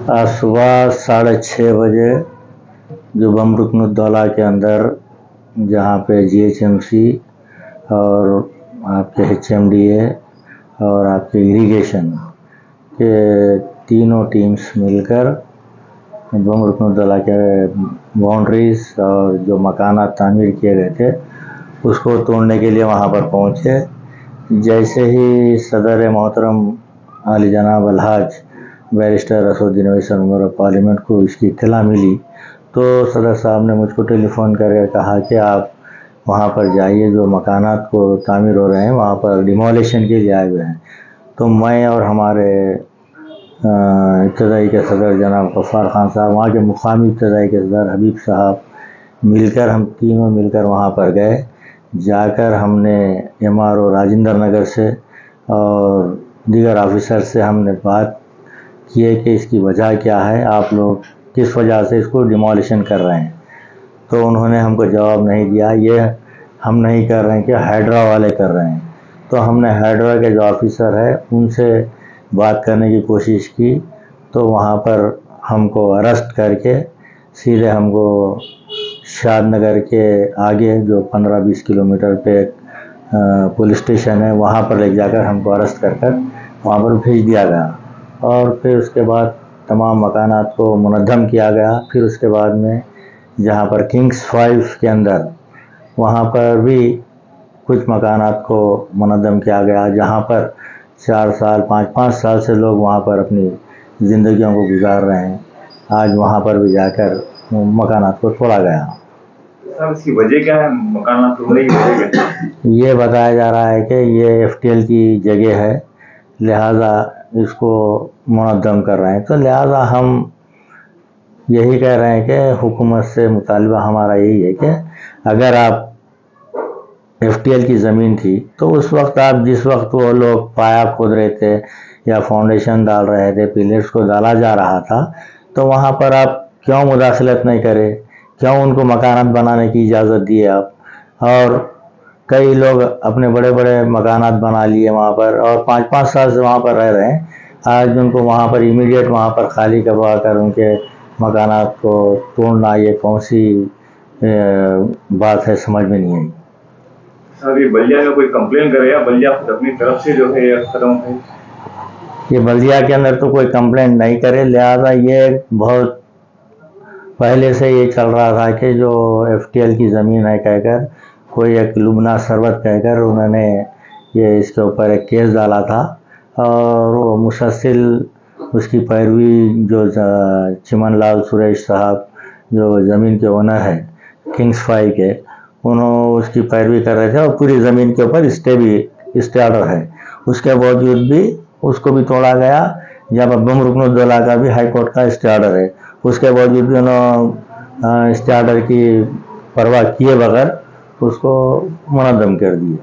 आज सुबह 6:30 बजे जो बम रुकनुद्दौला के अंदर जहाँ पे GHMC और आपके HMDA और आपके इरिगेशन के तीनों टीम्स मिलकर बम रुकनुद्दौला के बाउंड्रीज और जो मकानात तामीर किए गए थे उसको तोड़ने के लिए वहाँ पर पहुँचे। जैसे ही सदर मोहतरम आली जनाब अलहाज barrister Asaduddin Owaisi member of parliament को इसकी इत्तला मिली तो सदर साहब ने मुझको टेलीफोन करके कहा कि आप वहाँ पर जाइए, जो मकानात को तामीर हो रहे हैं वहाँ पर डिमोलिशन के लिए आए हुए हैं। तो मैं और हमारे इब्तदाई के सदर जनाब गफ्फार खान साहब, वहाँ के मुकामी इब्तदाई के सदर हबीब साहब मिलकर, हम तीनों मिलकर वहाँ पर गए। जाकर हमने MRO राजेंद्र नगर से और दीगर ऑफिसर से हमने बात किए कि इसकी वजह क्या है, आप लोग किस वजह से इसको डिमोलिशन कर रहे हैं। तो उन्होंने हमको जवाब नहीं दिया, ये हम नहीं कर रहे हैं कि हाइड्रा वाले कर रहे हैं। तो हमने हाइड्रा के जो ऑफिसर है उनसे बात करने की कोशिश की तो वहाँ पर हमको अरेस्ट करके सीधे हमको शादनगर के आगे जो 15-20 किलोमीटर पे पुलिस स्टेशन है वहाँ पर ले जाकर हमको अरेस्ट कर वहाँ पर भेज दिया गया। और फिर उसके बाद तमाम मकानात को मुनद्दम किया गया। फिर उसके बाद में जहाँ पर किंग्स 5 के अंदर वहाँ पर भी कुछ मकानात को मुनद्दम किया गया, जहाँ पर 4 साल 5-5 साल से लोग वहाँ पर अपनी ज़िंदगियों को गुजार रहे हैं। आज वहाँ पर भी जाकर मकानात को तोड़ा गया। सर इसकी वजह क्या है, मकानात तोड़ने की वजह क्या है? ये बताया जा रहा है कि ये FTL की जगह है, लिहाजा इसको मुनद्दम कर रहे हैं। तो लिहाजा हम यही कह रहे हैं कि हुकूमत से मुतालबा हमारा यही है कि अगर आप FTL की ज़मीन थी तो उस वक्त आप, जिस वक्त वो लोग पाया खोद रहे थे या फाउंडेशन डाल रहे थे, पिलर्स को डाला जा रहा था, तो वहाँ पर आप क्यों मुदाखलत नहीं करे, क्यों उनको मकानात बनाने की इजाज़त दिए आप। और कई लोग अपने बड़े बड़े मकानात बना लिए वहाँ पर और 5-5 साल से वहाँ पर रह रहे हैं। आज उनको वहाँ पर इमीडिएट वहाँ पर खाली करवा कर उनके मकानात को तोड़ना, ये कौन सी बात है, समझ में नहीं आई। सर ये बल्दिया में कोई कंप्लेन करे या बल्दिया अपनी तरफ से जो है ये कदम है? ये बल्दिया के अंदर तो कोई कंप्लेंट नहीं करे, लिहाजा ये बहुत पहले से ये चल रहा था कि जो FTL की ज़मीन है कहकर कोई एक लुबना सरवत कहकर उन्होंने ये इसके ऊपर एक केस डाला था और वो मुसलसिल उसकी पैरवी जो चिमन लाल सुरेश साहब जो ज़मीन के ओनर है किंग्स 5 के, उन्होंने उसकी पैरवी कर रहे थे और पूरी ज़मीन के ऊपर स्टे ऑर्डर है। उसके बावजूद भी उसको भी तोड़ा गया। जब बम रुकनुद्दौला का भी हाई कोर्ट का स्टे ऑर्डर है, उसके बावजूद भी उन्होंने स्टे ऑर्डर की परवाह किए बगैर उसको मुनद्दम कर दिए।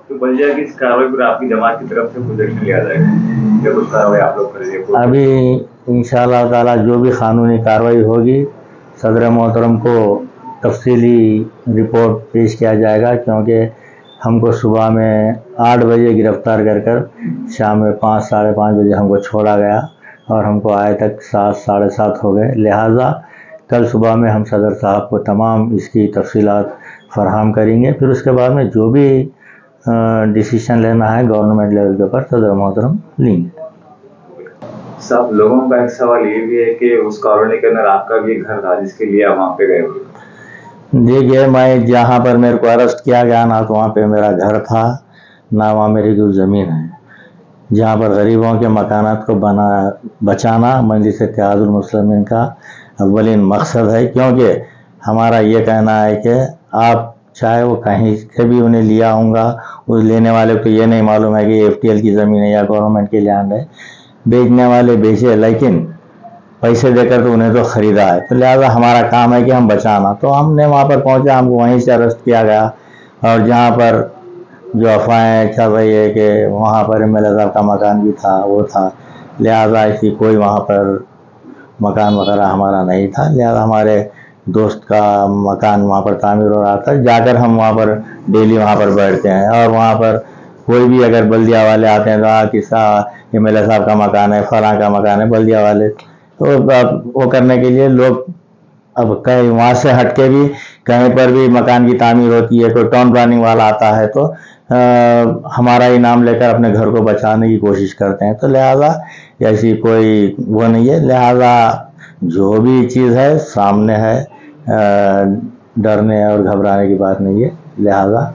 तो बल्दिया की इस कार्रवाई पर आपकी जमात की तरफ से कुछ एक्शन लिया जाएगा या कुछ कार्रवाई आप लोग करेंगे? अभी इंशाअल्लाह ताला जो भी कानूनी कार्रवाई होगी सदर मोहतरम को तफसीली रिपोर्ट पेश किया जाएगा, क्योंकि हमको सुबह में 8 बजे गिरफ्तार कर शाम में 5 साढ़े 5 बजे हमको छोड़ा गया और हमको आए तक 7 साढ़े 7 हो गए। लिहाजा कल सुबह में हम सदर साहब को तमाम इसकी तफसीलात फराहम करेंगे। फिर उसके बाद में जो भी डिसीजन लेना है गवर्नमेंट लेवल के ऊपर सदर मोहतरम लेंगे। साहब लोगों का एक सवाल ये भी है कि उस कॉलोनी के अंदर आपका भी घर था जिसके लिए आप वहाँ पे गए? देखिए, मैं जहाँ पर मेरे को अरेस्ट किया गया ना तो वहाँ पे मेरा घर था ना वहाँ मेरी कोई ज़मीन है। जहाँ पर गरीबों के मकानात को बचाना मजलिस इत्तेहादुल मुस्लिमीन का अव्वलीन मकसद है, क्योंकि हमारा ये कहना है कि आप चाहे वो कहीं से भी उन्हें लिया होगा, उस लेने वाले को ये नहीं मालूम है कि FTL की ज़मीन है या गवर्नमेंट की लैंड है। बेचने वाले बेचे, लेकिन पैसे देकर तो उन्हें तो ख़रीदा है। तो लिहाजा हमारा काम है कि हम बचाना। तो हमने वहाँ पर पहुँचा, हमको वहीं से अरेस्ट किया गया और जहाँ पर जो अफवाहें चल रही है कि वहाँ पर MLA साहब का मकान भी था, वो था, लिहाजा ऐसी कोई वहाँ पर मकान वगैरह हमारा नहीं था। लिहाजा हमारे दोस्त का मकान वहाँ पर तामीर हो रहा था, जाकर हम वहाँ पर डेली वहाँ पर बैठते हैं और वहाँ पर कोई भी अगर बल्दिया वाले आते हैं तो किस्सा MLA साहब का मकान है, फलां का मकान है, बल्दिया वाले تو وہ کرنے کے لیے لوگ اب کہیں وہاں سے ہٹ کے بھی کہیں پر بھی مکان کی تعمیر ہوتی ہے، کوئی ٹاؤن پلاننگ والا آتا ہے تو ہمارا ہی نام لے کر اپنے گھر کو بچانے کی کوشش کرتے ہیں. تو لہٰذا ایسی کوئی وہ نہیں ہے. لہٰذا جو بھی چیز ہے سامنے ہے، ڈرنے اور گھبرانے کی بات نہیں ہے. لہٰذا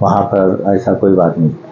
وہاں پر ایسا کوئی بات نہیں ہے.